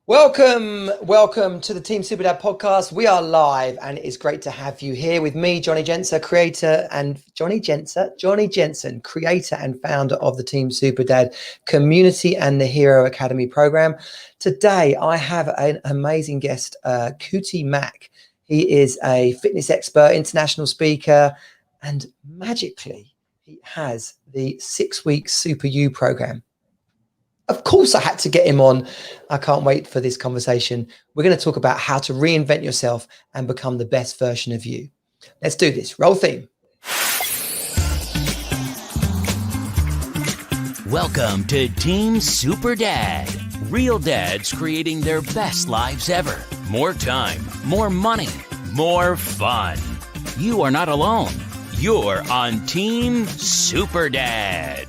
Welcome to the Team Superdad podcast. We are live and it is great to have you here with me, Johnny Jensen, creator and founder of the Team Superdad community and the Hero Academy program. Today, I have an amazing guest, Kuti Mack. He is a fitness expert, international speaker, and magically, he has the 6-week Super You program. Of course, I had to get him on. I can't wait for this conversation. We're going to talk about how to reinvent yourself and become the best version of you. Let's do this. Roll theme. Welcome to Team Superdad. Real dads creating their best lives ever. More time, more money, more fun. You are not alone. You're on Team Superdad.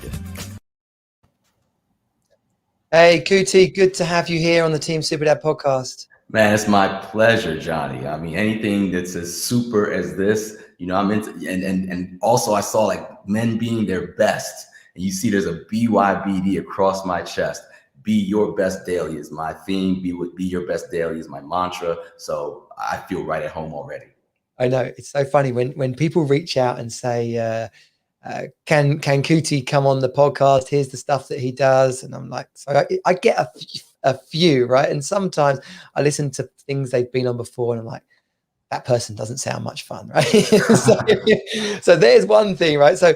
Hey, Kuti, good to have you here on the Team Superdad podcast. Man, it's my pleasure, Johnny. I mean, anything that's as super as this, I'm into, and also I saw like men being their best, and you see there's a BYBD across my chest. Be your best daily is my theme. Be your best daily is my mantra. So I feel right at home already. I know, it's so funny when people reach out and say, can Kuti come on the podcast? Here's the stuff that he does. And I'm like, so I get a few, right? And sometimes I listen to things they've been on before and I'm like, that person doesn't sound much fun, right? so there's one thing, right? So,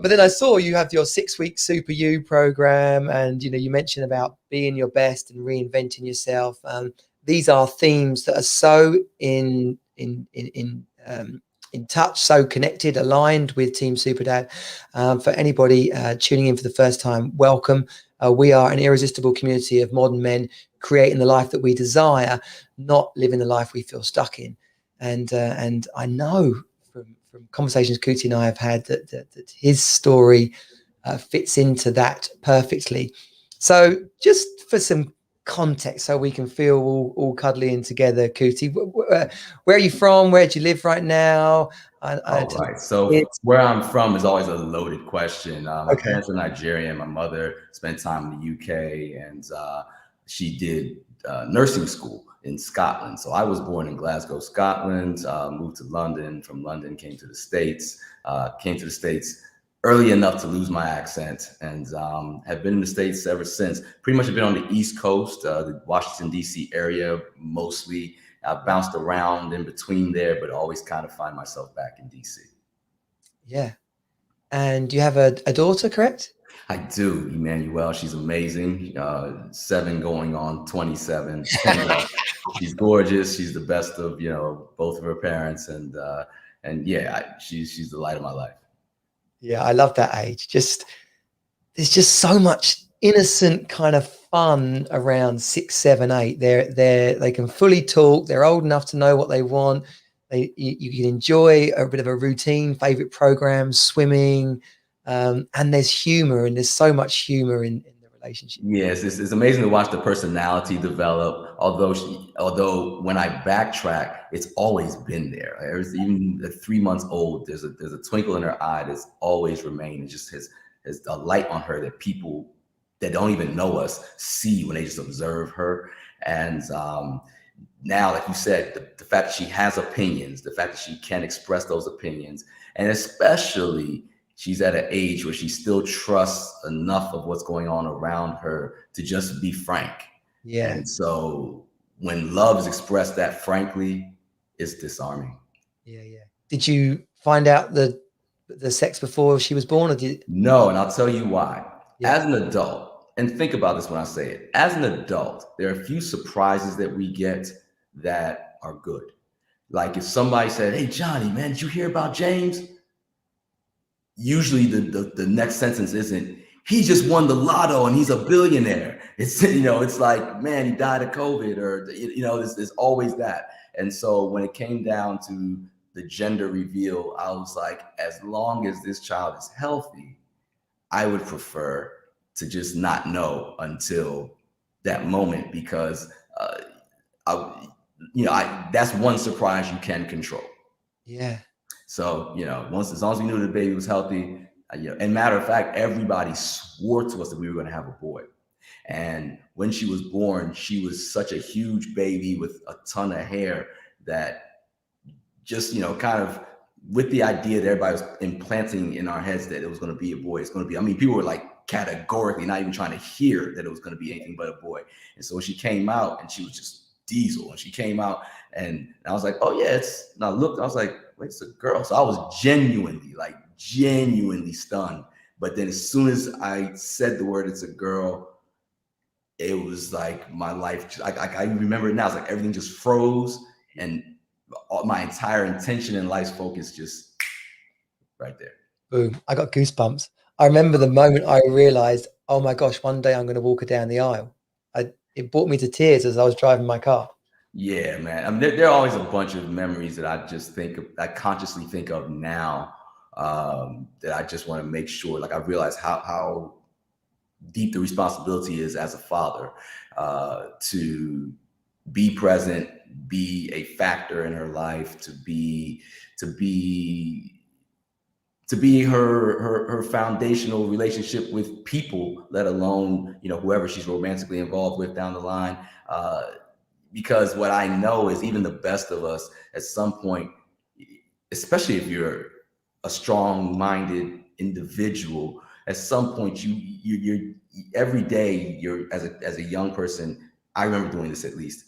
but then I saw you have your 6-week Super You program and, you mentioned about being your best and reinventing yourself. These are themes that are so in touch, so connected, aligned with Team Superdad. For anybody tuning in for the first time, welcome. We are an irresistible community of modern men creating the life that we desire, not living the life we feel stuck in. And I know from conversations Kuti and I have had that his story fits into that perfectly. So just for some context so we can feel all cuddly and together, Kuti, where are you from? Where do you live right now? Right. So where I'm from is always a loaded question. My parents are Nigerian. My mother spent time in the UK and she did nursing school in Scotland. So I was born in Glasgow, Scotland, moved to London. From London, came to the States early enough to lose my accent and have been in the States ever since. Pretty much have been on the East Coast, the Washington, D.C. area mostly. I bounced around in between there, but always kind of find myself back in D.C. Yeah. And you have a daughter, correct? I do, Emmanuel. She's amazing. 7 going on 27. She's gorgeous. She's the best of, both of her parents. And yeah, she's the light of my life. Yeah, I love that age. There's just so much innocent kind of fun around 6, 7, 8. They can fully talk. They're old enough to know what they want. You can enjoy a bit of a routine, favorite programs, swimming, and there's humor, and there's so much humor in the relationship. Yes, it's amazing to watch the personality develop. Although when I backtrack, it's always been there. There's even at 3 months old, there's a twinkle in her eye that's always remained. It just has a light on her that people that don't even know us see when they just observe her. And now, like you said, the fact that she has opinions, the fact that she can express those opinions, and especially she's at an age where she still trusts enough of what's going on around her to just be frank. Yeah. And so when love is expressed that frankly, it's disarming. Yeah. Did you find out the sex before she was born? No, and I'll tell you why. Yeah. As an adult, and think about this when I say it, as an adult, there are a few surprises that we get that are good. Like if somebody said, "Hey, Johnny, man, did you hear about James?" Usually the next sentence isn't, "He just won the lotto and he's a billionaire." It's, it's like, "Man, he died of COVID," or, there's always that. And so when it came down to the gender reveal, I was like, as long as this child is healthy, I would prefer to just not know until that moment, because that's one surprise you can control. Yeah. So, as long as we knew the baby was healthy, and matter of fact, everybody swore to us that we were going to have a boy. And when she was born, she was such a huge baby with a ton of hair that just, kind of with the idea that everybody was implanting in our heads that it was going to be a boy. It's going to be, I mean, people were like categorically not even trying to hear that it was going to be anything but a boy. And so when she came out, and she was just diesel, and she came out, and I was like, oh yeah, and I looked, I was like, wait, it's a girl. So I was genuinely stunned. But then as soon as I said the word, it's a girl, it was like my life, I remember it now. It's like everything just froze, and my entire intention and life's focus just right there. Boom. I got goosebumps. I remember the moment I realized, oh my gosh, one day I'm going to walk her down the aisle. It brought me to tears as I was driving my car. Yeah, man. I mean, there are always a bunch of memories that I just I consciously think of now, that I just want to make sure, like I realize how deep the responsibility is as a father, to be present, be a factor in her life, to be her foundational relationship with people, let alone, whoever she's romantically involved with down the line. Because what I know is even the best of us at some point, especially if you're a strong-minded individual, at some point you're every day as a young person, I remember doing this at least,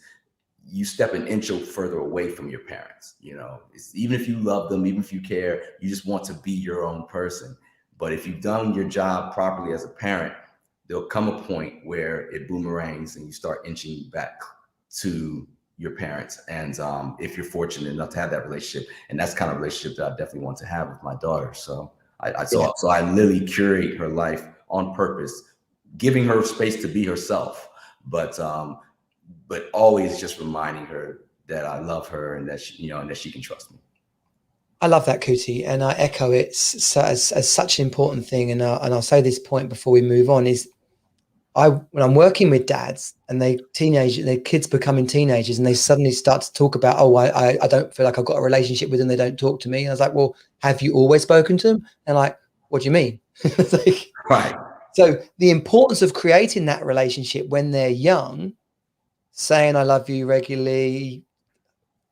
you step an inch further away from your parents. Even if you love them, even if you care, you just want to be your own person. But if you've done your job properly as a parent, there'll come a point where it boomerangs and you start inching back to your parents. And if you're fortunate enough to have that relationship, and that's the kind of relationship that I definitely want to have with my daughter. So so I literally curate her life on purpose, giving her space to be herself, but always just reminding her that I love her, and that she can trust me. I love that, Kuti, and I echo it as such an important thing. And I'll say this point before we move on is, when I'm working with dads and their kids becoming teenagers, and they suddenly start to talk about, oh, I don't feel like I've got a relationship with them, they don't talk to me. And I was like, well, have you always spoken to them? And like, what do you mean? Right. So the importance of creating that relationship when they're young, saying I love you regularly,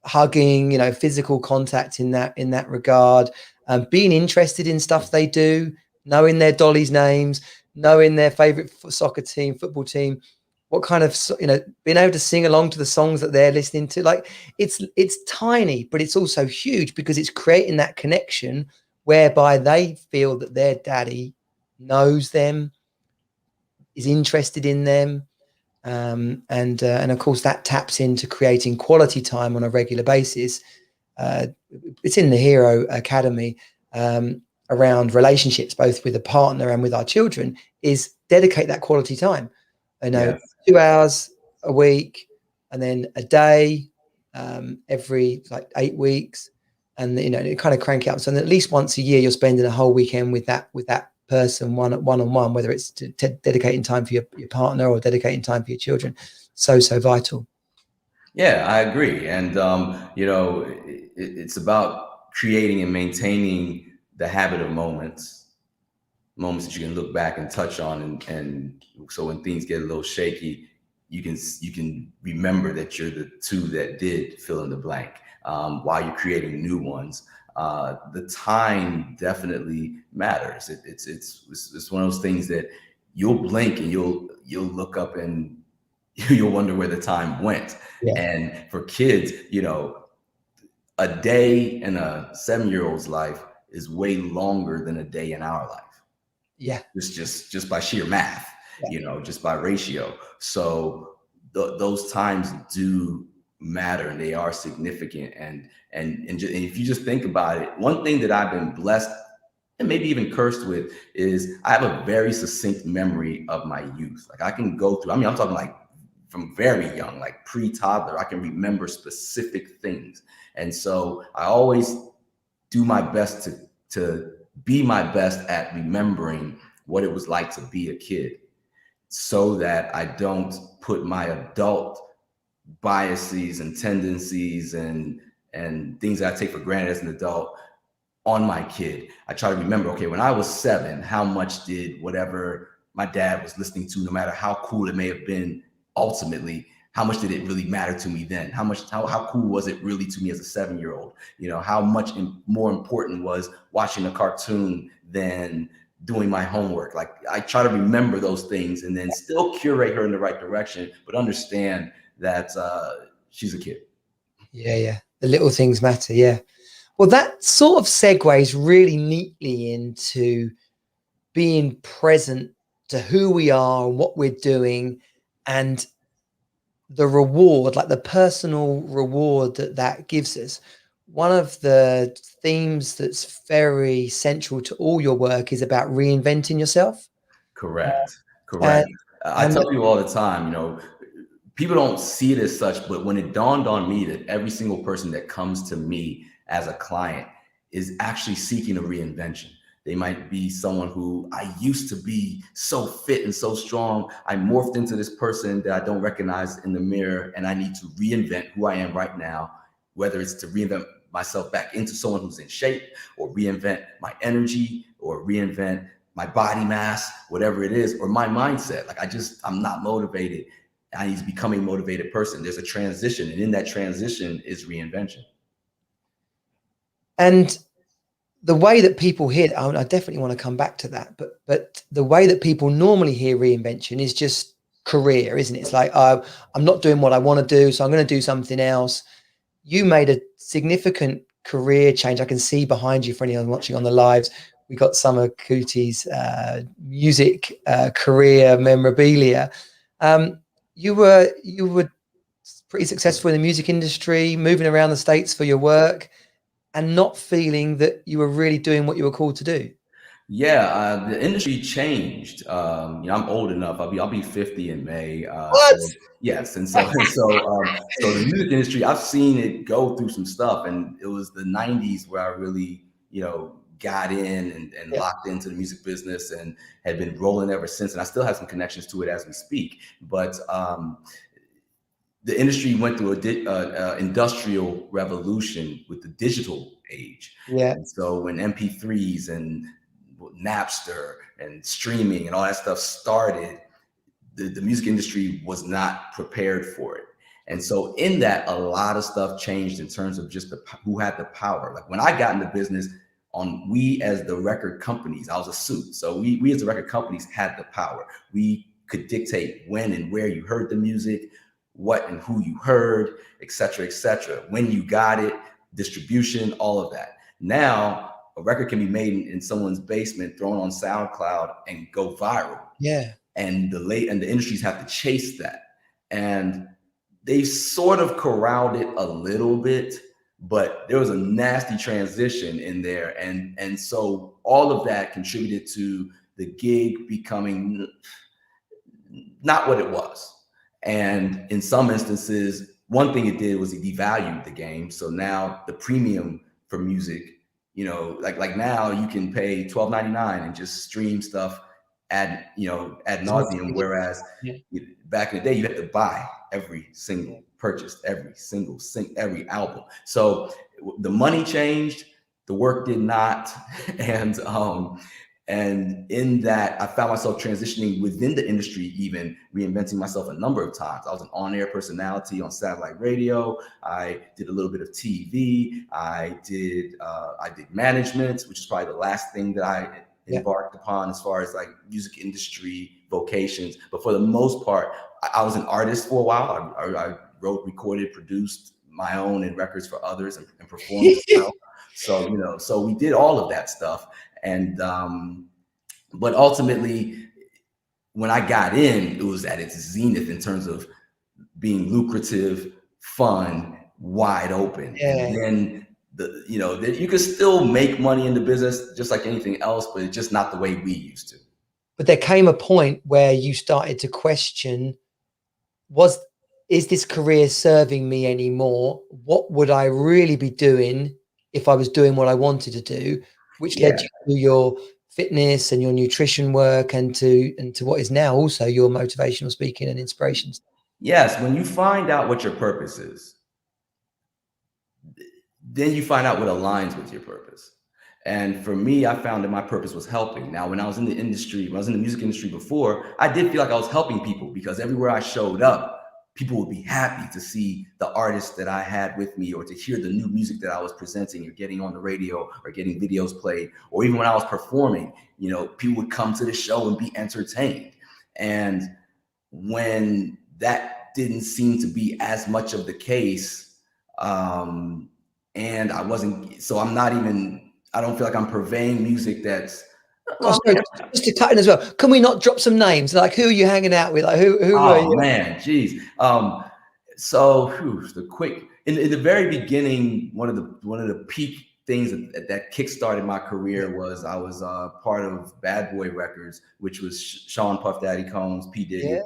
hugging, physical contact in that regard, being interested in stuff they do, knowing their dollies' names, knowing their favorite soccer team, football team, what kind of, being able to sing along to the songs that they're listening to. Like it's tiny, but it's also huge, because it's creating that connection whereby they feel that their daddy knows them, is interested in them. And of course that taps into creating quality time on a regular basis. It's in the Hero Academy, around relationships, both with a partner and with our children, is dedicate that quality time. 2 hours a week, and then a day, every like 8 weeks, and you kind of crank it up. So then at least once a year, you're spending a whole weekend with that person, one-on-one, whether it's dedicating time for your partner or dedicating time for your children. So vital. Yeah, I agree. And it's about creating and maintaining the habit of moments that you can look back and touch on, and so when things get a little shaky, you can remember that you're the two that did fill in the blank, while you're creating new ones. The time definitely matters. It's one of those things that you'll blink and you'll look up and you'll wonder where the time went. Yeah. And for kids, a day in a 7-year-old's life is way longer than a day in our life. Yeah. It's just by sheer math, just by ratio. So those times do matter, and they are significant. And if you just think about it, one thing that I've been blessed and maybe even cursed with is I have a very succinct memory of my youth. Like I can go through, I'm talking like from very young, like pre-toddler, I can remember specific things. And so I always do my best to be my best at remembering what it was like to be a kid, so that I don't put my adult biases and tendencies and things that I take for granted as an adult on my kid. I try to remember, okay, when I was 7, how much did whatever my dad was listening to, no matter how cool it may have been ultimately. How much did it really matter to me then? How cool was it really to me as a 7-year-old? You know, how much more important was watching a cartoon than doing my homework? Like, I try to remember those things and then still curate her in the right direction, but understand that she's a kid. Yeah. The little things matter. Yeah. Well, that sort of segues really neatly into being present to who we are and what we're doing, and the reward, like the personal reward that gives us. One of the themes that's very central to all your work is about reinventing yourself. Correct. And, I and tell people all the time, you know, people don't see it as such, but when it dawned on me that every single person that comes to me as a client is actually seeking a reinvention. They might be someone who, I used to be so fit and so strong. I morphed into this person that I don't recognize in the mirror, and I need to reinvent who I am right now, whether it's to reinvent myself back into someone who's in shape, or reinvent my energy, or reinvent my body mass, whatever it is, or my mindset. Like, I'm not motivated. I need to become a motivated person. There's a transition, and in that transition is reinvention. and the way that people hear, I definitely want to come back to that, but the way that people normally hear reinvention is just career, isn't it? It's like, I'm not doing what I want to do, so I'm going to do something else. You made a significant career change. I can see behind you, for anyone watching on the lives, we got some of Kuti's music career memorabilia. You were pretty successful in the music industry, moving around the States for your work, and not feeling that you were really doing what you were called to do. Yeah, the industry changed. You know, I'm old enough. I'll be 50 in May. What? So yes, so the music industry, I've seen it go through some stuff, and it was the '90s where I really, you know, got in and Yeah. locked into the music business, and had been rolling ever since. And I still have some connections to it as we speak. But the industry went through a industrial revolution with the digital age. Yeah. And so when MP3s and Napster and streaming and all that stuff started, the music industry was not prepared for it. And so in that, a lot of stuff changed in terms of just who had the power. Like, when I got into business, we as the record companies, I was a suit. So we as the record companies had the power. We could dictate when and where you heard the music, what and who you heard, et cetera, when you got it, distribution, all of that. Now, a record can be made in someone's basement, thrown on SoundCloud, and go viral. Yeah. And the industries have to chase that. And they sort of corralled it a little bit, but there was a nasty transition in there. And so all of that contributed to the gig becoming not what it was. And in some instances, one thing it did was it devalued the game. So now the premium for music, you know, like now you can pay $12.99 and just stream stuff ad nauseum. Whereas back in the day, you had to buy every single purchase, every album. So the money changed, the work did not. And in that, I found myself transitioning within the industry, even reinventing myself a number of times. I was an on-air personality on satellite radio. I did a little bit of TV. I did management, which is probably the last thing that I embarked upon as far as like music industry vocations. But for the most part, I was an artist for a while. I wrote, recorded, produced my own and records for others, and performed as well. So, you know, so we did all of that stuff. And but ultimately, when I got in, it was at its zenith in terms of being lucrative, fun, wide open. Yeah. And then you could still make money in the business just like anything else, but it's just not the way we used to. But there came a point where you started to question, is this career serving me anymore? What would I really be doing if I was doing what I wanted to do? Which led you to your fitness and your nutrition work, and to what is now also your motivational speaking and inspirations. Yes, when you find out what your purpose is, then you find out what aligns with your purpose. And for me, I found that my purpose was helping. Now, when I was in the industry, when I was in the music industry before, I did feel like I was helping people, because everywhere I showed up, people would be happy to see the artists that I had with me, or to hear the new music that I was presenting or getting on the radio or getting videos played. Or even when I was performing, you know, people would come to the show and be entertained. And when that didn't seem to be as much of the case, and I wasn't, so I'm not even, I don't feel like I'm purveying music that's, Oh, sorry, just to cut in as well. Can we not drop some names? Like, who are you hanging out with? Like, who are you? Oh man, geez. So the quick in the very beginning, one of the peak things that kickstarted my career was I was part of Bad Boy Records, which was Sean Puff Daddy Combs, P Diddy,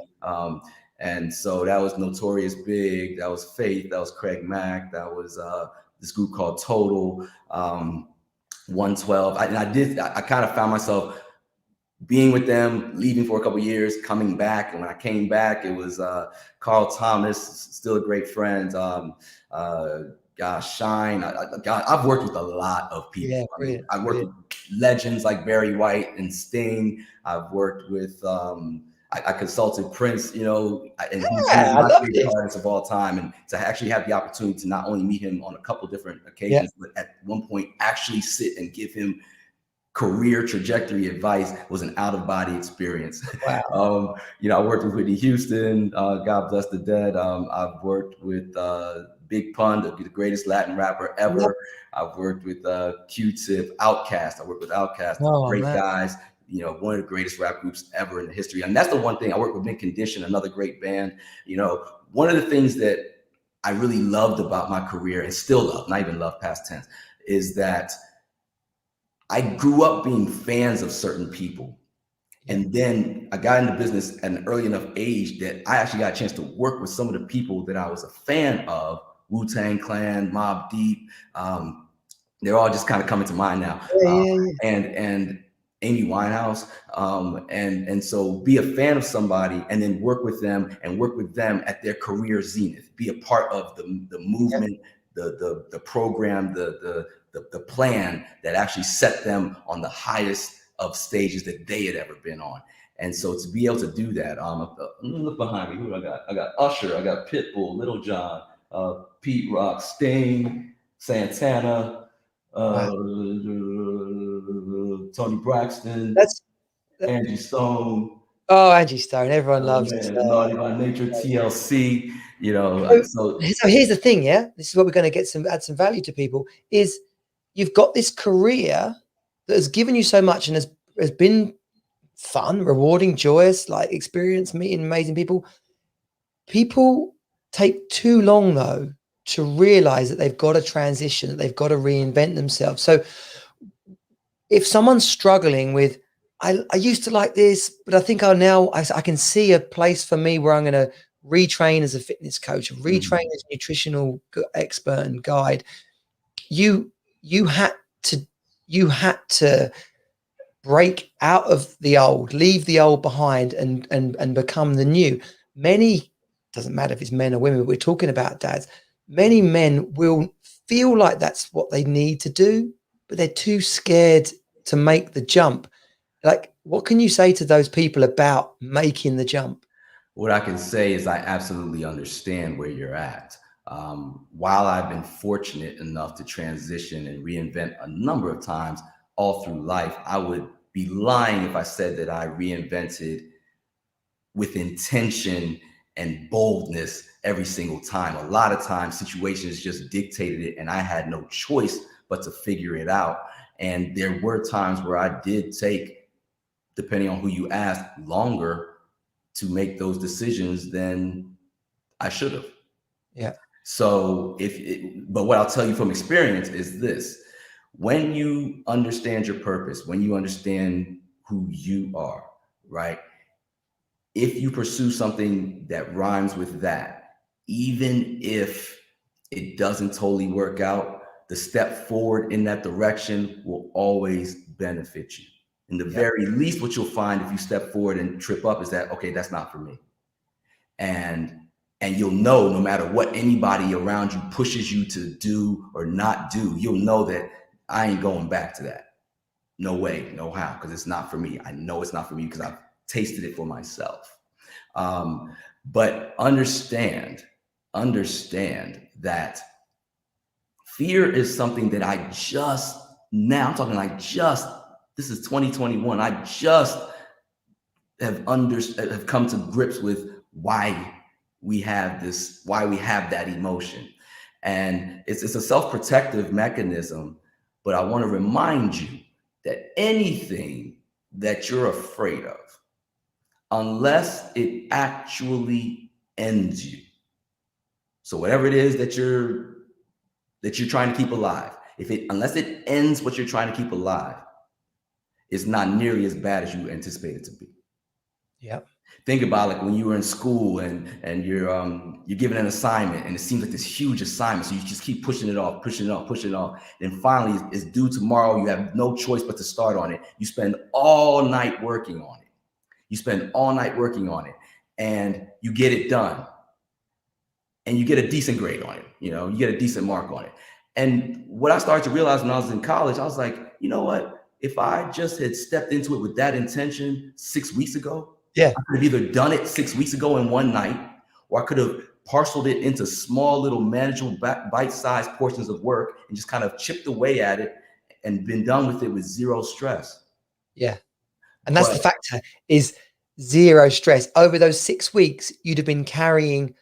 and so that was Notorious Big, that was Faith, that was Craig Mack, that was this group called Total, 112. I kind of found myself being with them, leaving for a couple of years, coming back. And when I came back, it was Carl Thomas, still a great friend. Shine. I've worked with a lot of people. Yeah, I mean, I've worked with legends like Barry White and Sting. I've worked with, I consulted Prince, you know, and he's one of my favorite artists of all time. And to actually have the opportunity to not only meet him on a couple different occasions, but at one point actually sit and give him career trajectory advice was an out-of-body experience. Wow. You know, I worked with Whitney Houston, God bless the dead. I've worked with Big Pun, the greatest Latin rapper ever. I've worked with Q-Tip, Outkast. I worked with Outkast, great guys. You know, one of the greatest rap groups ever in the history. And that's the one thing. I worked with Mint Condition, another great band. You know, one of the things that I really loved about my career, and still love, not even love past tense, is that I grew up being fans of certain people. And then I got into business at an early enough age that I actually got a chance to work with some of the people that I was a fan of, Wu-Tang Clan, Mobb Deep. They're all just kind of coming to mind now. And Amy Winehouse. And so be a fan of somebody and then work with them and work with them at their career zenith, be a part of the movement, the program, the plan that actually set them on the highest of stages that they had ever been on. And so to be able to do that, look behind me, who do I got? I got Usher, I got Pitbull, Little John, Pete Rock, Sting, Santana, Tony Braxton, Angie Stone. Oh, Angie Stone, everyone loves Naughty by Nature, TLC, you know. So here's the thing, this is what we're going to add some value to people, is you've got this career that has given you so much and has been fun, rewarding, joyous, like experience meeting amazing people. People take too long though to realize that they've got to transition, that they've got to reinvent themselves. So if someone's struggling with, I used to like this, but I think I can see a place for me where I'm going to retrain as a fitness coach, retrain as a nutritional expert and guide. You had to break out of the old, leave the old behind, and become the new. Many, doesn't matter if it's men or women, but we're talking about dads. Many men will feel like that's what they need to do, but they're too scared to make the jump. Like, what can you say to those people about making the jump? What I can say is I absolutely understand where you're at. While I've been fortunate enough to transition and reinvent a number of times all through life, I would be lying if I said that I reinvented with intention and boldness every single time. A lot of times situations just dictated it and I had no choice but to figure it out. And there were times where I did take, depending on who you ask, longer to make those decisions than I should have. Yeah. So but what I'll tell you from experience is this: when you understand your purpose, when you understand who you are, right? If you pursue something that rhymes with that, even if it doesn't totally work out, the step forward in that direction will always benefit you. In the very least, what you'll find if you step forward and trip up is that, okay, that's not for me. And you'll know, no matter what anybody around you pushes you to do or not do, you'll know that I ain't going back to that. No way, no how, because it's not for me. I know it's not for me because I've tasted it for myself. But understand that fear is something that I just now, I'm talking like just, this is 2021. I just have come to grips with why we have that emotion. And it's a self-protective mechanism, but I want to remind you that anything that you're afraid of, unless it actually ends you. So whatever it is that you're trying to keep alive, unless it ends what you're trying to keep alive, it's not nearly as bad as you anticipate it to be. Yep. Think about like when you were in school and you're given an assignment and it seems like this huge assignment, so you just keep pushing it off. Then finally it's due tomorrow. You have no choice but to start on it. You spend all night working on it. And you get it done. And you get a decent grade on it. You get a decent mark on it. And what I started to realize when I was in college, I was like, you know what? If I just had stepped into it with that intention 6 weeks ago, yeah, I could have either done it 6 weeks ago in one night, or I could have parceled it into small little manageable bite-sized portions of work and just kind of chipped away at it and been done with it with zero stress. Yeah. And that's the factor, is zero stress. Over those 6 weeks, you'd have been carrying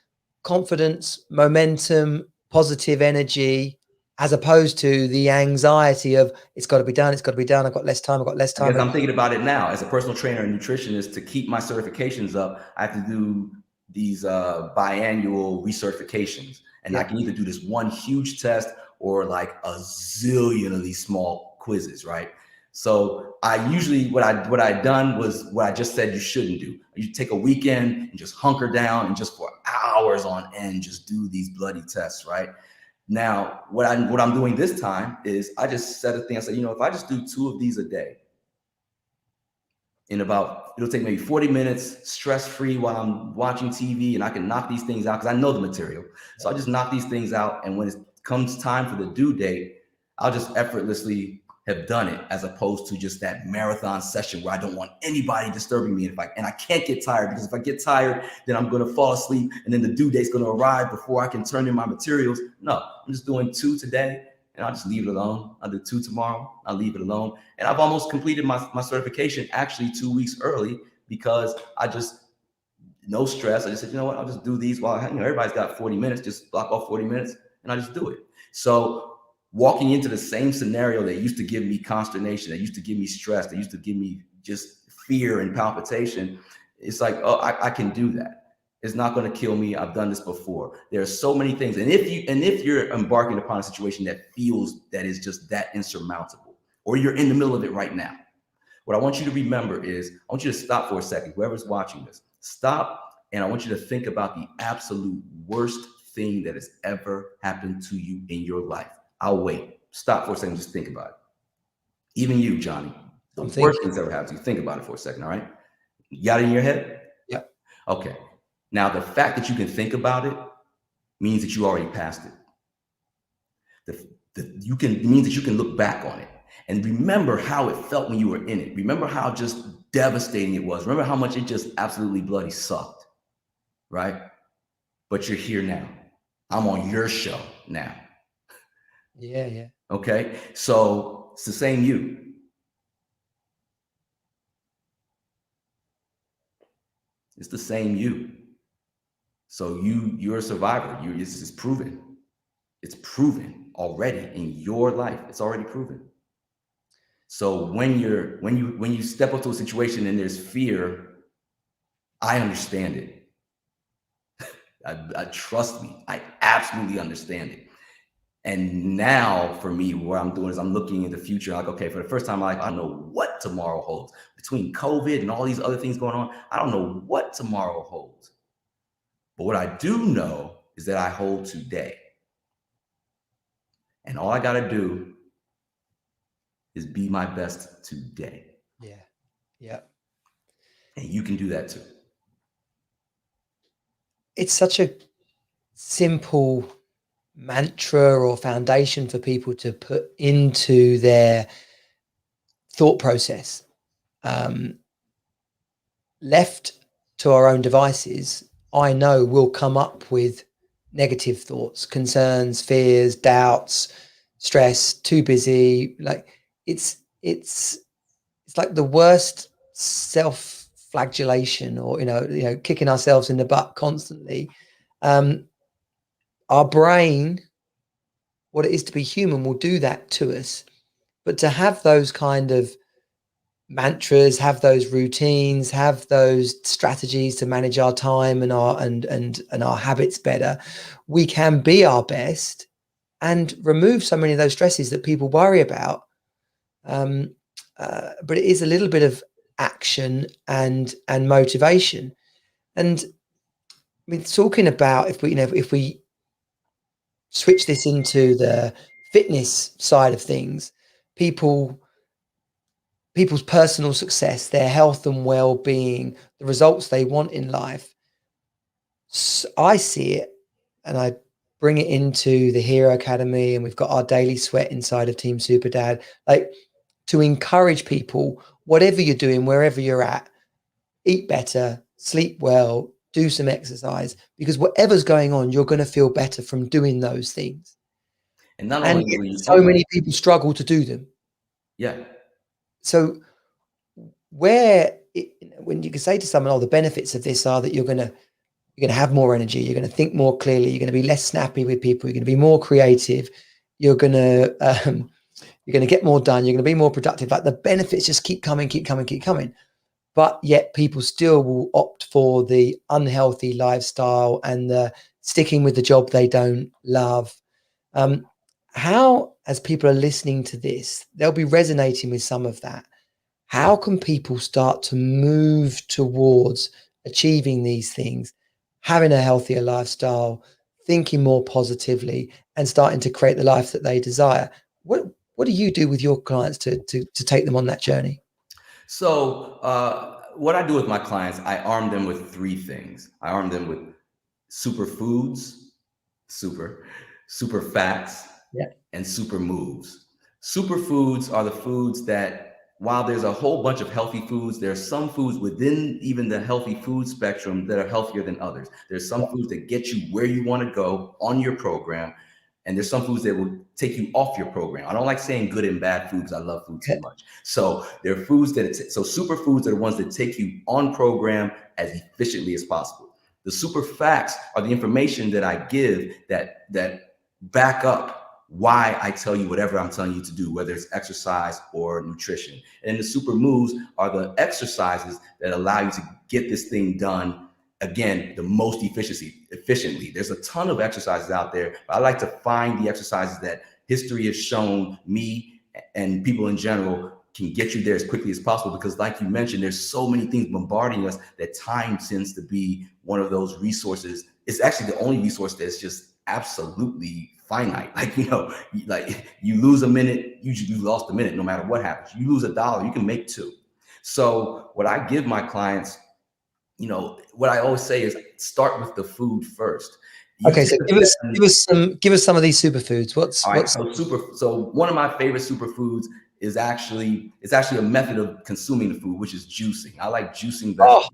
confidence, momentum, positive energy, as opposed to the anxiety of it's got to be done. I've got less time. Because I'm thinking about it now as a personal trainer and nutritionist. To keep my certifications up, I have to do these biannual recertifications. And I can either do this one huge test or like a zillion of these small quizzes, right? So I usually, what I'd done was what I just said you shouldn't do. You take a weekend and just hunker down and just for hours on end, just do these bloody tests, right? Now, what I'm doing this time is I just set a thing. I said, if I just do 2 of these a day, it'll take maybe 40 minutes, stress-free while I'm watching TV, and I can knock these things out because I know the material. So I just knock these things out, and when it comes time for the due date, I'll just effortlessly have done it, as opposed to just that marathon session where I don't want anybody disturbing me. And I can't get tired, because if I get tired, then I'm going to fall asleep, and then the due date's going to arrive before I can turn in my materials. No, I'm just doing 2 today, and I'll just leave it alone. I'll do 2 tomorrow. I'll leave it alone. And I've almost completed my certification actually 2 weeks early, because no stress. I just said, you know what, I'll just do these while everybody's got 40 minutes, just block off 40 minutes, and I just do it. So walking into the same scenario that used to give me consternation, that used to give me stress, that used to give me just fear and palpitation, it's like, oh, I can do that. It's not going to kill me. I've done this before. There are so many things. And if you're embarking upon a situation that feels that is just that insurmountable, or you're in the middle of it right now, what I want you to remember is, I want you to stop for a second. Whoever's watching this, stop. And I want you to think about the absolute worst thing that has ever happened to you in your life. I'll wait. Stop for a second. Just think about it. Even you, Johnny, the worst things ever happened to you. Think about it for a second. All right. You got it in your head? Yep. Okay. Now, the fact that you can think about it means that you already passed it. Means that you can look back on it and remember how it felt when you were in it. Remember how just devastating it was. Remember how much it just absolutely bloody sucked. Right? But you're here now. I'm on your show now. Yeah. Okay. So it's the same you. It's the same you. So you're a survivor. This is proven. It's proven already in your life. It's already proven. So when you step up to a situation and there's fear, I understand it. I trust me. I absolutely understand it. And now for me, what I'm doing is I'm looking in the future. Like, okay, for the first time in my life, I don't know what tomorrow holds. Between COVID and all these other things going on, I don't know what tomorrow holds. But what I do know is that I hold today. And all I got to do is be my best today. Yeah. And you can do that too. It's such a simple mantra or foundation for people to put into their thought process. Left to our own devices, I know we'll come up with negative thoughts, concerns, fears, doubts, stress, too busy. Like it's like the worst self-flagellation, or kicking ourselves in the butt constantly. Our brain, what it is to be human, will do that to us. But to have those kind of mantras, have those routines, have those strategies to manage our time and our habits better, we can be our best and remove so many of those stresses that people worry about. But it is a little bit of action and motivation. And I mean, talking about, if we switch this into the fitness side of things, people's personal success, their health and well-being, the results they want in life, I see it, and I bring it into the Hero Academy, and we've got our daily sweat inside of Team Super Dad, like to encourage people, whatever you're doing, wherever you're at, eat better, sleep well, do some exercise, because whatever's going on, you're going to feel better from doing those things. And not only so many people struggle to do them. Yeah. So when you can say to someone, "Oh, the benefits of this are that you're going to have more energy, you're going to think more clearly, you're going to be less snappy with people, you're going to be more creative, you're going to get more done, you're going to be more productive." Like the benefits just keep coming. But yet people still will opt for the unhealthy lifestyle and the sticking with the job they don't love. How, as people are listening to this, they'll be resonating with some of that. How can people start to move towards achieving these things, having a healthier lifestyle, thinking more positively, and starting to create the life that they desire? What do you do with your clients to take them on that journey? So what I do with my clients, I arm them with three things. I arm them with superfoods, super fats, and super moves. Superfoods are the foods that, while there's a whole bunch of healthy foods, there are some foods within even the healthy food spectrum that are healthier than others. There's some foods that get you where you want to go on your program, and there's some foods that will take you off your program. I don't like saying good and bad foods. I love food too much. So there are foods so superfoods are the ones that take you on program as efficiently as possible. The super facts are the information that I give that back up why I tell you whatever I'm telling you to do, whether it's exercise or nutrition. And the super moves are the exercises that allow you to get this thing done, again, the most efficiently. There's a ton of exercises out there, but I like to find the exercises that history has shown me and people in general can get you there as quickly as possible. Because like you mentioned, there's so many things bombarding us that time tends to be one of those resources. It's actually the only resource that's just absolutely finite. Like, like you lose a minute, you lost a minute no matter what happens. You lose $1, you can make $2. So what I give my clients, what I always say is start with the food first. So give us some of these superfoods. So one of my favorite superfoods is actually a method of consuming the food, which is juicing. I like juicing vegetables.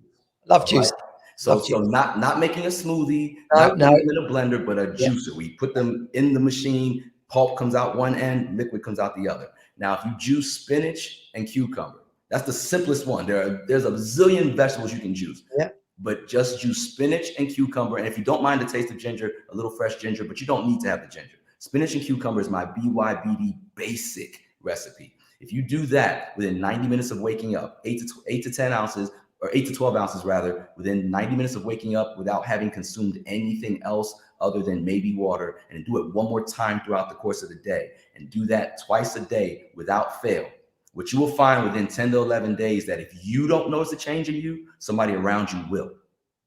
Love juicing. So not making a smoothie, not putting them in a blender, but a juicer. We put them in the machine, pulp comes out one end, liquid comes out the other. Now, if you juice spinach and cucumber, that's the simplest one. There's a zillion vegetables you can juice. Yeah. But just juice spinach and cucumber. And if you don't mind the taste of ginger, a little fresh ginger, but you don't need to have the ginger. Spinach and cucumber is my BYBD basic recipe. If you do that within 90 minutes of waking up, 8 to 10 ounces, or 8 to 12 ounces rather, within 90 minutes of waking up without having consumed anything else other than maybe water, and do it one more time throughout the course of the day, and do that twice a day without fail, what you will find within 10 to 11 days that if you don't notice a change in you, somebody around you will.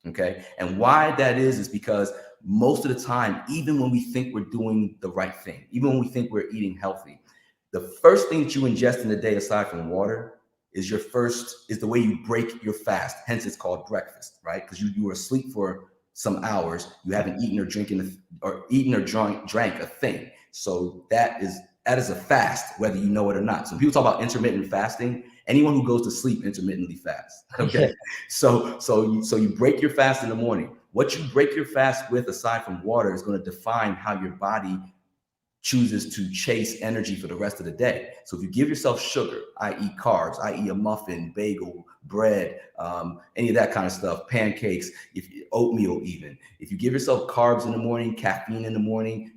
Okay. And why that is because most of the time, even when we think we're doing the right thing, even when we think we're eating healthy, the first thing that you ingest in the day, aside from water, is the way you break your fast. Hence it's called breakfast, right? Because you were asleep for some hours, you haven't eaten or drank a thing. So that is that is a fast, whether you know it or not. So people talk about intermittent fasting. Anyone who goes to sleep intermittently fasts. Okay. So you break your fast in the morning. What you break your fast with, aside from water, is going to define how your body chooses to chase energy for the rest of the day. So if you give yourself sugar, i.e. carbs, i.e. a muffin, bagel, bread, any of that kind of stuff, pancakes, oatmeal even. If you give yourself carbs in the morning, caffeine in the morning,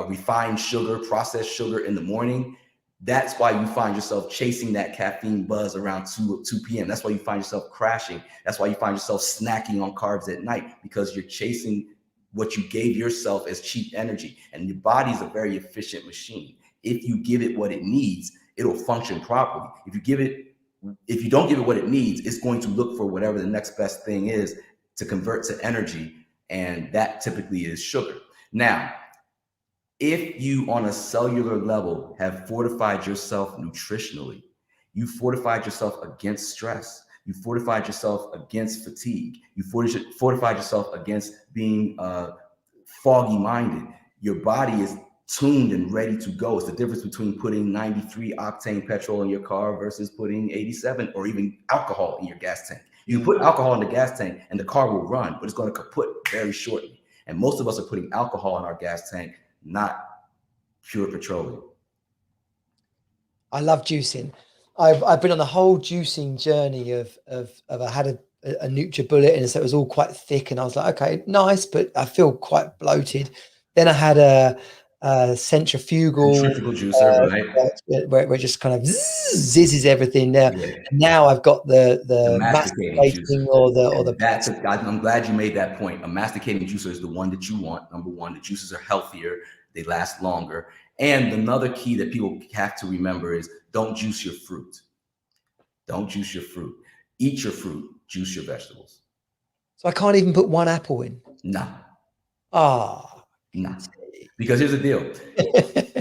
refined sugar, processed sugar in the morning, that's why you find yourself chasing that caffeine buzz around 2 p.m. That's why you find yourself crashing. That's why you find yourself snacking on carbs at night, because you're chasing what you gave yourself as cheap energy. And your body is a very efficient machine. If you give it what it needs, it'll function properly. If you don't give it what it needs, it's going to look for whatever the next best thing is to convert to energy. And that typically is sugar. Now, if you on a cellular level have fortified yourself nutritionally, you fortified yourself against stress, you fortified yourself against fatigue, you fortified yourself against being foggy minded, your body is tuned and ready to go. It's the difference between putting 93 octane petrol in your car versus putting 87, or even alcohol in your gas tank. You put alcohol in the gas tank and the car will run, but it's going to kaput very shortly. And most of us are putting alcohol in our gas tank, not pure petroleum. I love juicing. I've been on the whole juicing journey of I had a NutriBullet, and so it was all quite thick, and I was like, okay, nice, but I feel quite bloated. Then I had a centrifugal juicer, right? Where it just kind of zizzes everything there. Yeah. Now I've got the masticating I'm glad you made that point. A masticating juicer is the one that you want. Number one, the juices are healthier, they last longer. And another key that people have to remember is don't juice your fruit. Don't juice your fruit. Eat your fruit, juice your vegetables. So I can't even put one apple in? No. Ah. No. Because here's the deal.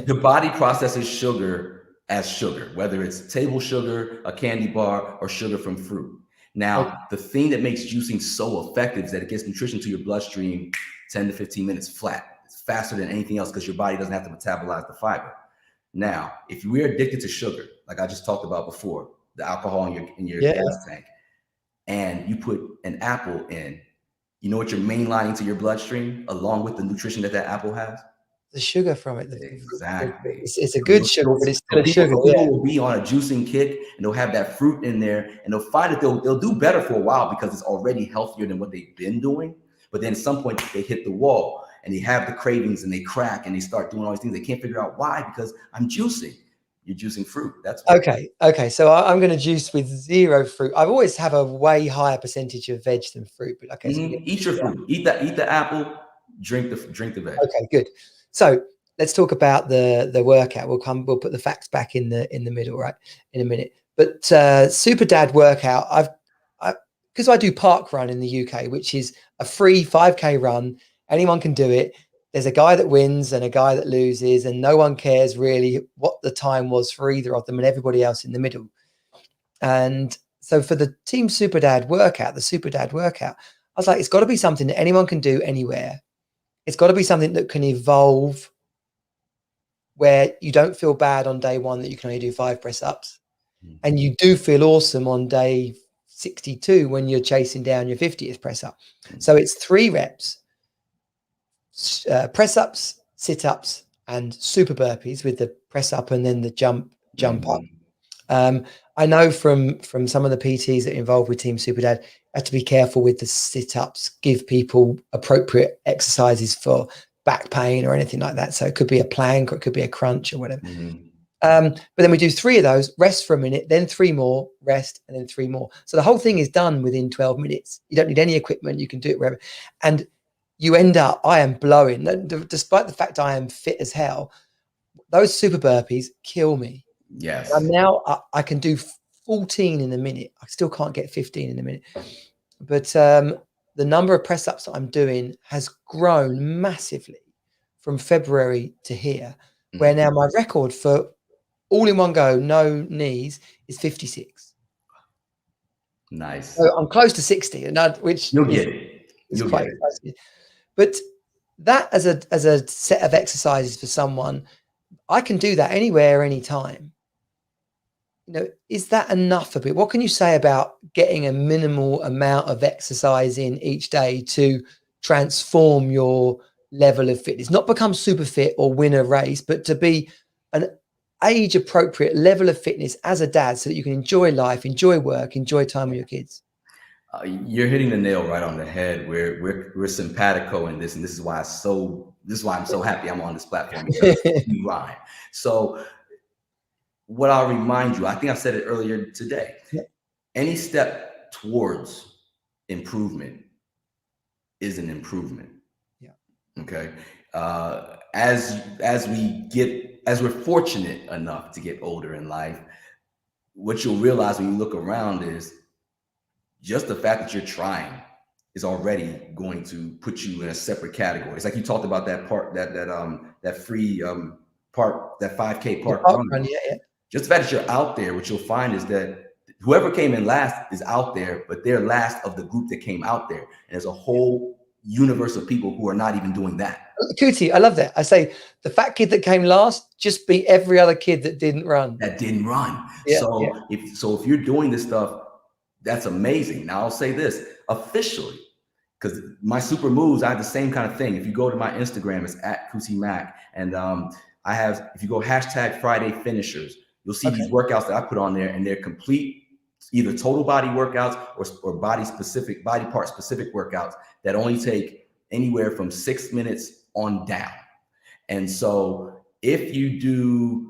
The body processes sugar as sugar, whether it's table sugar, a candy bar, or sugar from fruit. Now, the thing that makes juicing so effective is that it gets nutrition to your bloodstream 10 to 15 minutes flat. It's faster than anything else because your body doesn't have to metabolize the fiber. Now, if we're addicted to sugar, like I just talked about before, the alcohol in your gas tank, and you put an apple in, you know what you're mainlining to your bloodstream along with the nutrition that apple has? The sugar from it. Exactly. It's a good sugar, but it's still a sugar. People will be on a juicing kick, and they'll have that fruit in there, and they'll find that they'll do better for a while because it's already healthier than what they've been doing. But then at some point they hit the wall and they have the cravings and they crack and they start doing all these things. They can't figure out why, because I'm juicing. You're juicing fruit. That's why. Okay. So I'm going to juice with zero fruit. I always have a way higher percentage of veg than fruit. But okay, so eat your fruit. Eat the apple. Drink the veg. Okay, good. So let's talk about the workout. We'll put the facts back in the middle, right, in a minute. But Super Dad workout, because I do park run in the UK, which is a free 5K run. Anyone can do it. There's a guy that wins and a guy that loses, and no one cares really what the time was for either of them, and everybody else in the middle. And so for the Team Super Dad workout, I was like, it's got to be something that anyone can do anywhere. It's got to be something that can evolve, where you don't feel bad on day one that you can only do 5 press-ups, and you do feel awesome on day 62 when you're chasing down your 50th press-up. So it's 3 reps, press-ups, sit-ups, and super burpees with the press-up and then the jump up. I know from some of the PTs that are involved with Team Super Dad, have to be careful with the sit-ups, give people appropriate exercises for back pain or anything like that. So it could be a plank or it could be a crunch or whatever. But then we do 3 of those, rest for a minute, then 3 more, rest, and then 3 more. So the whole thing is done within 12 minutes. You don't need any equipment. You can do it wherever. And you end up, I am blowing, despite the fact I am fit as hell, those super burpees kill me. Yes. And now I can do 14 in a minute. I still can't get 15 in a minute. But the number of press ups that I'm doing has grown massively from February to here, where now my record for all in one go, no knees, is 56. Nice. So I'm close to 60, which you'll get it. You'll quite exciting. But that as a set of exercises for someone, I can do that anywhere, anytime. You know, is that enough of it? What can you say about getting a minimal amount of exercise in each day to transform your level of fitness? Not become super fit or win a race, but to be an age appropriate level of fitness as a dad so that you can enjoy life, enjoy work, enjoy time with your kids. You're hitting the nail right on the head. We're simpatico in this, and this is why I'm so happy I'm on this platform, because we rhyme. So what I'll remind you, I think I said it earlier today, any step towards improvement is an improvement. Yeah. Okay. As we're fortunate enough to get older in life, what you'll realize when you look around is just the fact that you're trying is already going to put you in a separate category. It's like you talked about that part, that free park, that 5K park run. Yeah. Just the fact that you're out there, what you'll find is that whoever came in last is out there, but they're last of the group that came out there. And there's a whole universe of people who are not even doing that. Kuti, I love that. I say the fat kid that came last just beat every other kid that didn't run. Yeah, if you're doing this stuff, that's amazing. Now I'll say this officially, because my super moves, I have the same kind of thing. If you go to my Instagram, it's at Kuti Mack. And if you go #Friday finishers, you'll see these workouts that I put on there, and they're complete, either total body workouts or body part specific workouts that only take anywhere from 6 minutes on down. And so if you do,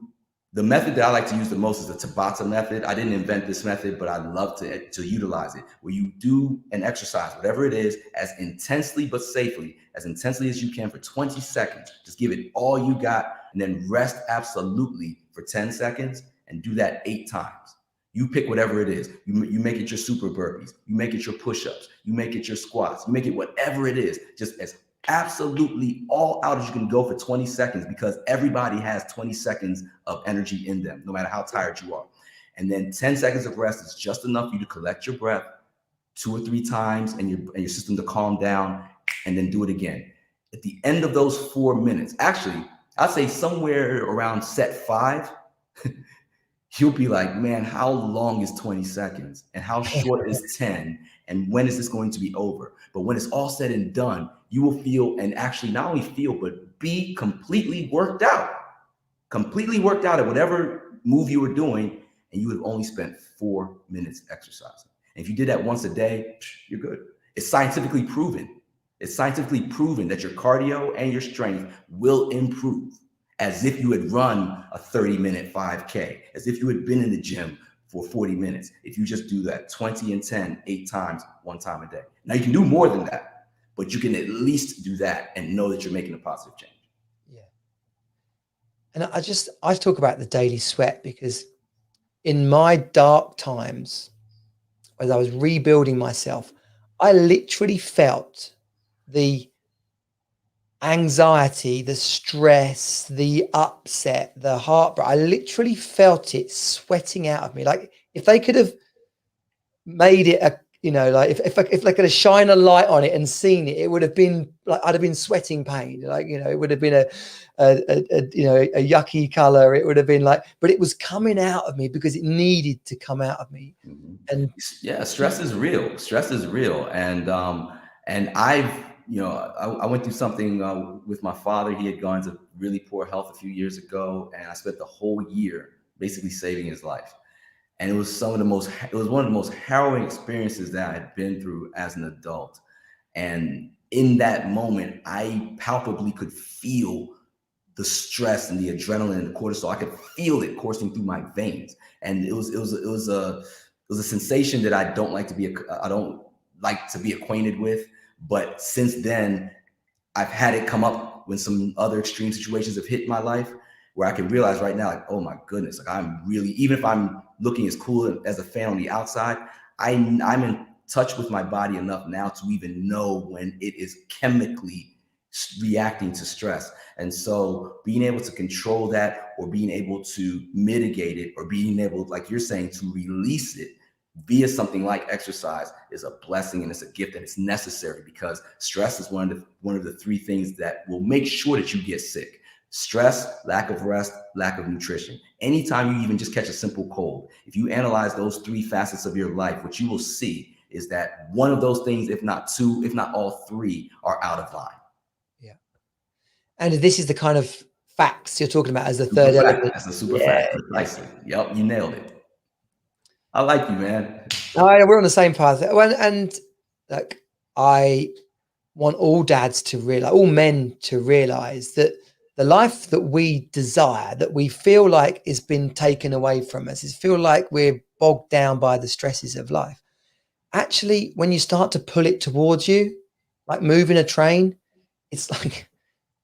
the method that I like to use the most is the Tabata method. I didn't invent this method, but I'd love to utilize it, where you do an exercise, whatever it is, as intensely but safely, as intensely as you can for 20 seconds. Just give it all you got, and then rest absolutely for 10 seconds, and do that 8 times. You pick whatever it is. You make it your super burpees. You make it your push-ups. You make it your squats. You make it whatever it is, just as absolutely all out as you can go for 20 seconds, because everybody has 20 seconds of energy in them, no matter how tired you are. And then 10 seconds of rest is just enough for you to collect your breath 2 or 3 times, and your system to calm down, and then do it again. At the end of those 4 minutes, actually, I'd say somewhere around set 5, you'll be like, man, how long is 20 seconds? And how short is 10? And when is this going to be over? But when it's all said and done, you will feel, and actually not only feel, but be completely worked out at whatever move you were doing. And you would have only spent 4 minutes exercising. And if you did that once a day, you're good. It's scientifically proven. It's scientifically proven that your cardio and your strength will improve, as if you had run a 30-minute 5K, as if you had been in the gym for 40 minutes. If you just do that 20 and 10, 8 times, 1 time a day. Now you can do more than that, but you can at least do that and know that you're making a positive change. Yeah. And I talk about the daily sweat, because in my dark times, as I was rebuilding myself, I literally felt the anxiety, the stress, the upset, the heartbreak. I literally felt it sweating out of me. Like if they could have made it if they could have shined a light on it and seen it, it would have been like I'd have been sweating pain. It would have been a yucky color. It would have been like, but it was coming out of me because it needed to come out of me. Mm-hmm. And yeah, stress is real. And I went through something with my father. He had gone to really poor health a few years ago, and I spent the whole year basically saving his life. And it was one of the most harrowing experiences that I had been through as an adult. And in that moment, I palpably could feel the stress and the adrenaline and the cortisol. I could feel it coursing through my veins, and it was a sensation that I don't like to be acquainted with. But since then, I've had it come up when some other extreme situations have hit my life, where I can realize right now, like, oh my goodness, like I'm really, even if I'm looking as cool as a fan on the outside, I'm in touch with my body enough now to even know when it is chemically reacting to stress. And so being able to control that, or being able to mitigate it, or being able, like you're saying, to release it via something like exercise is a blessing, and it's a gift, and it's necessary, because stress is one of the 3 things that will make sure that you get sick. Stress, lack of rest, lack of nutrition. Anytime you even just catch a simple cold, if you analyze those 3 facets of your life, what you will see is that one of those things, if not 2, if not all 3, are out of line. Yeah. And this is the kind of facts you're talking about as the third element. That's a super fact. Precisely. Yep, you nailed it. I like you, man. We're on the same path. And like, I want all dads to realize, all men to realize that the life that we desire, that we feel like has been taken away from us, is feel like we're bogged down by the stresses of life. Actually, when you start to pull it towards you, like moving a train, it's like,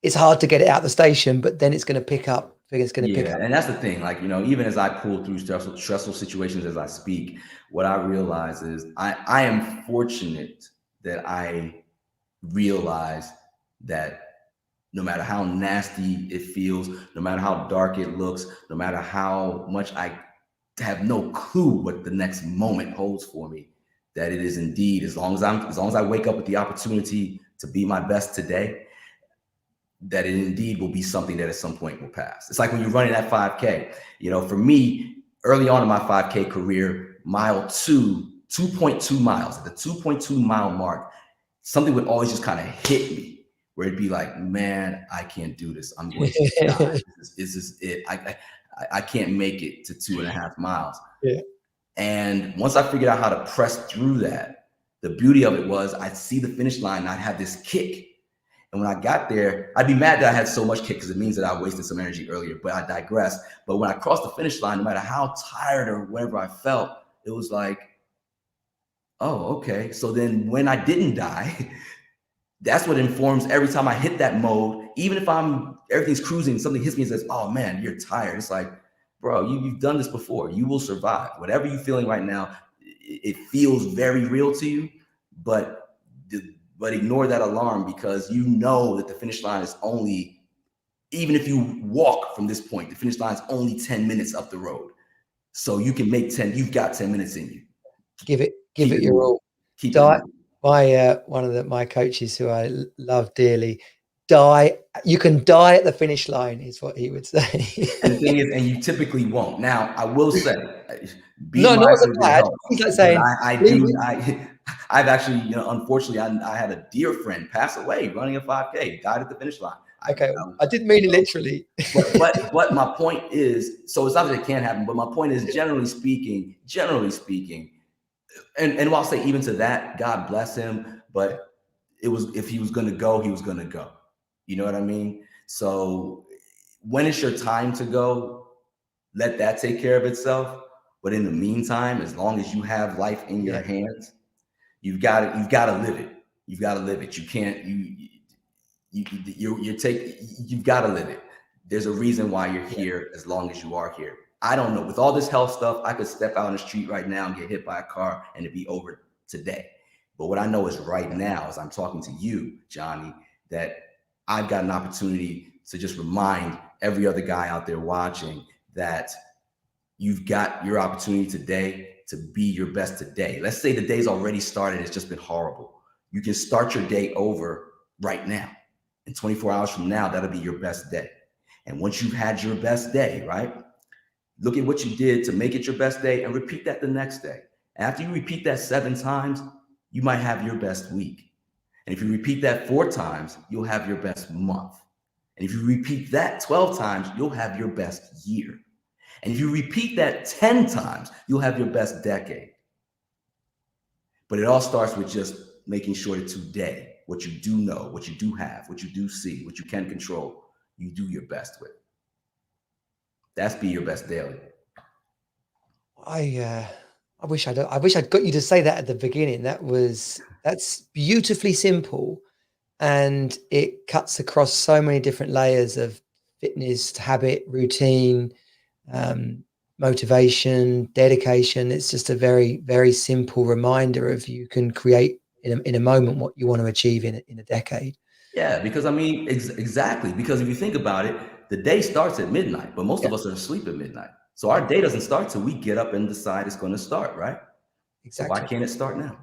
it's hard to get it out the station, but then it's going to pick up. It's going to pick up. And that's the thing. Like, you know, even as I pull through stressful situations as I speak, what I realize is I am fortunate that I realize that no matter how nasty it feels, no matter how dark it looks, no matter how much I have no clue what the next moment holds for me, that it is indeed, as long as I wake up with the opportunity to be my best today, that it indeed will be something that at some point will pass. It's like when you're running that 5K, you know, for me, early on in my 5K career, mile 2.2 miles, at the 2.2 mile mark, something would always just kind of hit me where it'd be like, man, I can't do this. I'm going to die. This is it. I can't make it to 2.5 miles. Yeah. And once I figured out how to press through that, the beauty of it was I'd see the finish line and I'd have this kick. And when I got there, I'd be mad that I had so much kick because it means that I wasted some energy earlier, but I digress. But when I crossed the finish line, no matter how tired or whatever I felt, it was like, oh, okay. So then when I didn't die, that's what informs every time I hit that mode, even if everything's cruising, something hits me and says, oh man, you're tired. It's like, bro, you've done this before. You will survive. Whatever you're feeling right now, it feels very real to you, but ignore that alarm, because you know that the finish line is only, even if you walk from this point, the finish line is only 10 minutes up the road. So you can make 10, you've got 10 minutes in you. Give it your all. One of my coaches who I love dearly, you can die at the finish line, is what he would say. And the thing is, and you typically won't. Now, I will say, not as a dad. He's like saying, I've actually, you know, unfortunately, I had a dear friend pass away running a 5K, died at the finish line. Okay, I didn't mean it literally. but my point is, so it's not that it can't happen, but my point is, generally speaking, and while I'll say even to that, God bless him, but it was, if he was going to go, he was going to go. You know what I mean? So when it's your time to go, let that take care of itself. But in the meantime, as long as you have life in your hands, you've got to live it. You've got to live it. You can't, you've got to live it. There's a reason why you're here as long as you are here. I don't know. With all this health stuff, I could step out on the street right now and get hit by a car and it'd be over today. But what I know is right now, as I'm talking to you, Johnny, that I've got an opportunity to just remind every other guy out there watching that you've got your opportunity today to be your best today. Let's say the day's already started. It's just been horrible. You can start your day over right now. And 24 hours from now, that'll be your best day. And once you've had your best day, right? Look at what you did to make it your best day and repeat that the next day. After you repeat that 7 times, you might have your best week. And if you repeat that 4 times, you'll have your best month. And if you repeat that 12 times, you'll have your best year. And if you repeat that 10 times, you'll have your best decade. But it all starts with just making sure that today, what you do know, what you do have, what you do see, what you can control, you do your best with. That's be your best daily. I wish I'd got you to say that at the beginning. That's beautifully simple, and it cuts across so many different layers of fitness, habit, routine, motivation, dedication. It's just a very, very simple reminder of you can create in a moment what you want to achieve in a decade. Yeah, because I mean, exactly. Because if you think about it, the day starts at midnight, but most of us are asleep at midnight. So our day doesn't start till we get up and decide it's going to start, right? Exactly. So why can't it start now?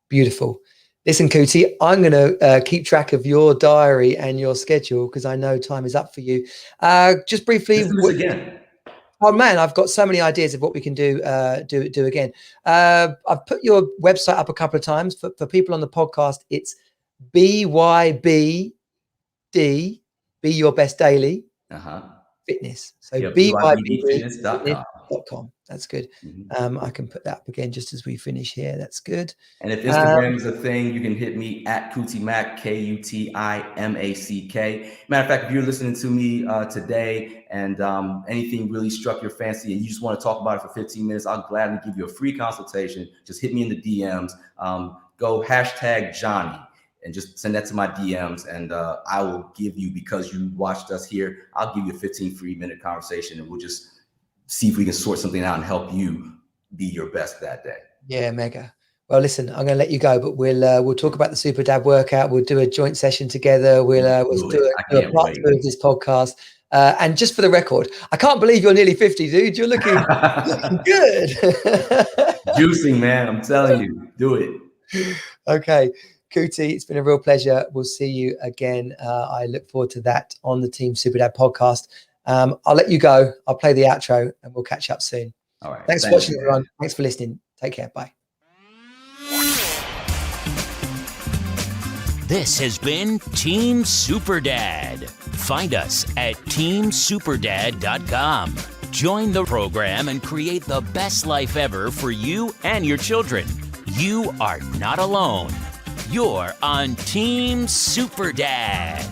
Beautiful. Listen, Kuti, I'm going to keep track of your diary and your schedule because I know time is up for you. Just briefly. Let's do this again. Oh man, I've got so many ideas of what we can do again. I've put your website up a couple of times for people on the podcast. It's BYBD, Be Your Best Daily Fitness. So BYBDfitness.com. That's good. I can put that up again just as we finish here. That's good. And if Instagram is a thing, you can hit me at Kuti Mack, KUTIMACK. Matter of fact, if you're listening to me today and anything really struck your fancy and you just want to talk about it for 15 minutes, I'll gladly give you a free consultation. Just hit me in the DMs. Go #Johnny and just send that to my DMs, and I will give you, because you watched us here, I'll give you a 15 free minute conversation, and we'll just see if we can sort something out and help you be your best that day. Yeah, mega. Well, listen, I'm going to let you go, but we'll talk about the Super Dad workout. We'll do a joint session together. We'll do a part 2 of this podcast. And just for the record, I can't believe you're nearly 50, dude. You're looking good. Juicing, man. I'm telling you, do it. Okay. Kuti, it's been a real pleasure. We'll see you again. I look forward to that on the Team Super Dad podcast. I'll let you go. I'll play the outro and we'll catch up soon. All right. Thanks for watching, everyone. Thanks for listening. Take care. Bye. This has been Team Super Dad. Find us at teamsuperdad.com. Join the program and create the best life ever for you and your children. You are not alone. You're on Team Super Dad.